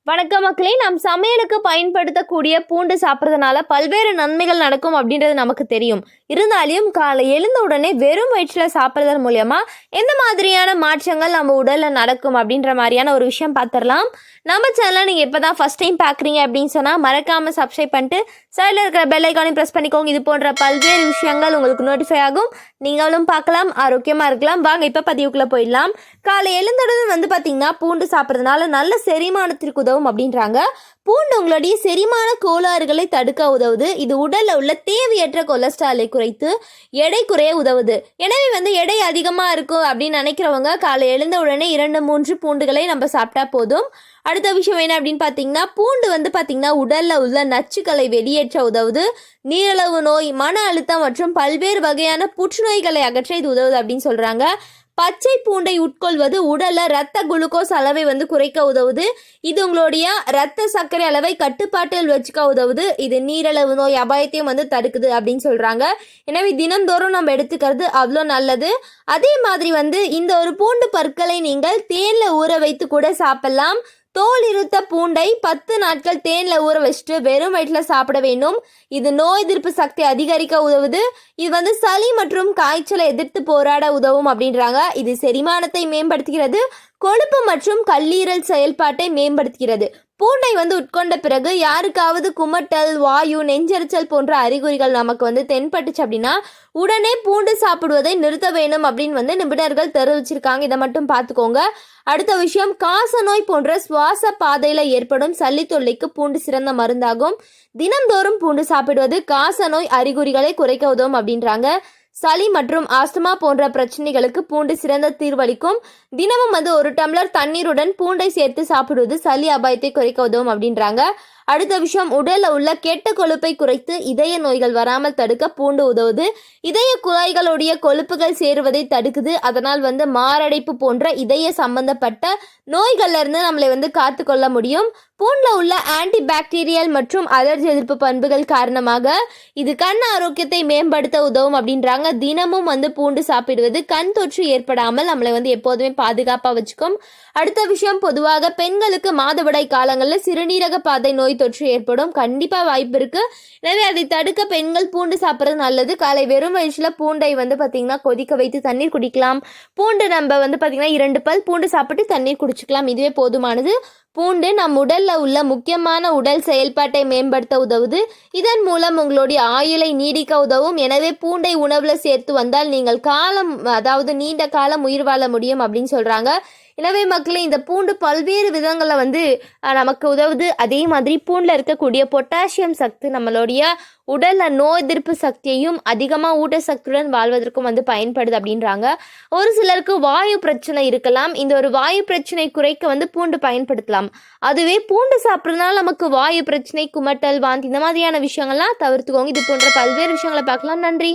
வணக்கம் மக்களே. நாம் சமையலுக்கு பயன்படுத்தக்கூடிய பூண்டு சாப்பிட்றதுனால பல்வேறு நன்மைகள் நடக்கும் அப்படின்றது நமக்கு தெரியும். இருந்தாலும் காலை எழுந்த உடனே வெறும் வயிற்றில் சாப்பிட்றதன் மூலயமா எந்த மாதிரியான மாற்றங்கள் நம்ம உடலில் நடக்கும் அப்படின்ற மாதிரியான ஒரு விஷயம் பார்த்துடலாம். நம்ம சேனலை நீங்கள் இப்போ தான் ஃபஸ்ட் டைம் பார்க்குறீங்க அப்படின்னு சொன்னால் மறக்காமல் சப்ஸ்கிரைப் பண்ணிட்டு சைடில் இருக்கிற பெல் ஐக்கானையும் ப்ரெஸ் பண்ணிக்கோங்க. இது போன்ற பல்வேறு விஷயங்கள் உங்களுக்கு நோட்டிஃபை ஆகும், நீங்களும் பார்க்கலாம், ஆரோக்கியமாக இருக்கலாம். வாங்க இப்போ பதிவுக்குள்ளே போயிடலாம். காலை எழுந்தவுடன் பார்த்தீங்கன்னா பூண்டு சாப்பிட்றதுனால நல்ல செரிமானத்திற்கு உதவும் அப்படின்றாங்க. பூண்டு உங்களுடைய செரிமான கோளாறுகளை தடுக்க உதவுது. இது உடலில் உள்ள தேவையற்ற கொலஸ்ட்ராலை குறைத்து எடை குறைய உதவுது. எனவே எடை அதிகமாக இருக்கும் அப்படின்னு நினைக்கிறவங்க காலை எழுந்த உடனே 2-3 பூண்டுகளை நம்ம சாப்பிட்டா போதும். அடுத்த விஷயம் என்ன அப்படின்னு பார்த்தீங்கன்னா, பூண்டு பார்த்தீங்கன்னா உடலில் உள்ள நச்சுக்களை வெளியேற்ற உதவுது. நீரிழிவு நோய், மன அழுத்தம் மற்றும் பல்வேறு வகையான புற்றுநோய்களை அகற்ற இது உதவுது அப்படின்னு சொல்கிறாங்க. பச்சை பூண்டை உட்கொள்வது உடலில் இரத்த குளுக்கோஸ் அளவை குறைக்க உதவுது. இது உங்களுடைய இரத்த சர்க்கரை அளவை கட்டுப்பாட்டில் வச்சுக்க உதவுது. இது நீரிழிவு நோய் அபாயத்தையும் தடுக்குது அப்படின்னு சொல்கிறாங்க. எனவே தினந்தோறும் நம்ம எடுத்துக்கிறது அவ்வளோ நல்லது. அதே மாதிரி இந்த ஒரு பூண்டு பற்களை நீங்கள் தேனில் ஊற வைத்து கூட சாப்பிடலாம். தோல் இருத்த பூண்டை 10 நாட்கள் தேனில் ஊற வச்சுட்டு வெறும் வயிற்றில் சாப்பிட வேண்டும். இது நோய் எதிர்ப்பு சக்தி அதிகரிக்க உதவுது. இது சளி மற்றும் காய்ச்சலை எதிர்த்து போராட உதவும் அப்படின்றாங்க. இது செரிமானத்தை மேம்படுத்துகிறது, கொழுப்பு மற்றும் கல்லீரல் செயல்பாட்டை மேம்படுத்துகிறது. பூண்டை உட்கொண்ட பிறகு யாருக்காவது குமட்டல், வாயு, நெஞ்செரிச்சல் போன்ற அறிகுறிகள் நமக்கு தென்பட்டுச்சு அப்படின்னா உடனே பூண்டு சாப்பிடுவதை நிறுத்த வேணும் அப்படின்னு நிபுணர்கள் தெரிவிச்சிருக்காங்க. இதை மட்டும் பார்த்துக்கோங்க. அடுத்த விஷயம், காச நோய் போன்ற சுவாச பாதையில் ஏற்படும் சளி தொல்லைக்கு பூண்டு சிறந்த மருந்தாகும். தினந்தோறும் பூண்டு சாப்பிடுவது காச நோய் அறிகுறிகளை குறைக்க உதவும் அப்படின்றாங்க. சளி மற்றும் ஆஸ்துமா போன்ற பிரச்சனைகளுக்கு பூண்டு சிறந்த தீர்வளிக்கும். தினமும் 1 டம்ளர் தண்ணீருடன் பூண்டை சேர்த்து சாப்பிடுவது சளி அபாயத்தை குறைக்க உதவும் அப்படின்றாங்க. அடுத்த விஷயம், உடலில் உள்ள கெட்ட கொழுப்பை குறைத்து இதய நோய்கள் வராமல் தடுக்க பூண்டு உதவுது. இதய குழாய்களுடைய கொழுப்புகள் சேருவதை தடுக்குது. அதனால் மாரடைப்பு போன்ற இதய சம்பந்தப்பட்ட நோய்கள்ல இருந்து நம்மளை காத்துக்கொள்ள முடியும். பூண்டில் உள்ள ஆன்டி பாக்டீரியல் மற்றும் அலர்ஜி எதிர்ப்பு பண்புகள் காரணமாக இது கண் ஆரோக்கியத்தை மேம்படுத்த உதவும் அப்படின்றாங்க. தினமும் பூண்டு சாப்பிடுவது கண் தொற்று ஏற்படாமல் நம்மளை எப்போதுமே பாதுகாப்பாக வச்சுக்கும். அடுத்த விஷயம், பொதுவாக பெண்களுக்கு மாதவிடாய் காலங்களில் சிறுநீரக பாதை நோய் தொற்று ஏற்படும் கண்டிப்பாக வாய்ப்பு இருக்கு. எனவே அதை தடுக்க பெண்கள் பூண்டு சாப்பிட்றது நல்லது. காலை வெறும் வயிற்றில் பூண்டை பார்த்தீங்கன்னா கொதிக்க வைத்து தண்ணீர் குடிக்கலாம். பூண்டு நம்ம பார்த்தீங்கன்னா 2 பல் பூண்டு சாப்பிட்டு தண்ணீர் குடிச்சுக்கலாம். இதுவே போதுமானது. பூண்டு நம் உடலில் உள்ள முக்கியமான உடல் செயல்பாட்டை மேம்படுத்த உதவுது. இதன் மூலம் உங்களுடைய ஆயுளை நீடிக்க உதவும். எனவே பூண்டை உணவில் சேர்த்து வந்தால் நீங்கள் நீண்ட காலம் உயிர் வாழ முடியும் அப்படின்னு சொல்கிறாங்க. எனவே மக்களே, இந்த பூண்டு பல்வேறு விதங்களில் நமக்கு உதவுது. அதே மாதிரி பூண்டில் இருக்கக்கூடிய பொட்டாசியம் சக்தி நம்மளுடைய உடலில் நோய் எதிர்ப்பு சக்தியையும் அதிகமாக ஊட்டச்சக்தியுடன் வாழ்வதற்கும் பயன்படுது அப்படின்றாங்க. ஒரு சிலருக்கு வாயு பிரச்சனை இருக்கலாம். இந்த ஒரு வாயு பிரச்சனை குறைக்க பூண்டு பயன்படுத்தலாம். அதுவே பூண்டு சாப்பிட்றதுனால நமக்கு வாயு பிரச்சனை, குமட்டல், வாந்தி இந்த மாதிரியான விஷயங்கள்லாம் தவிர்த்துக்கோங்க. இது போன்ற பல்வேறு விஷயங்களை பார்க்கலாம். நன்றி.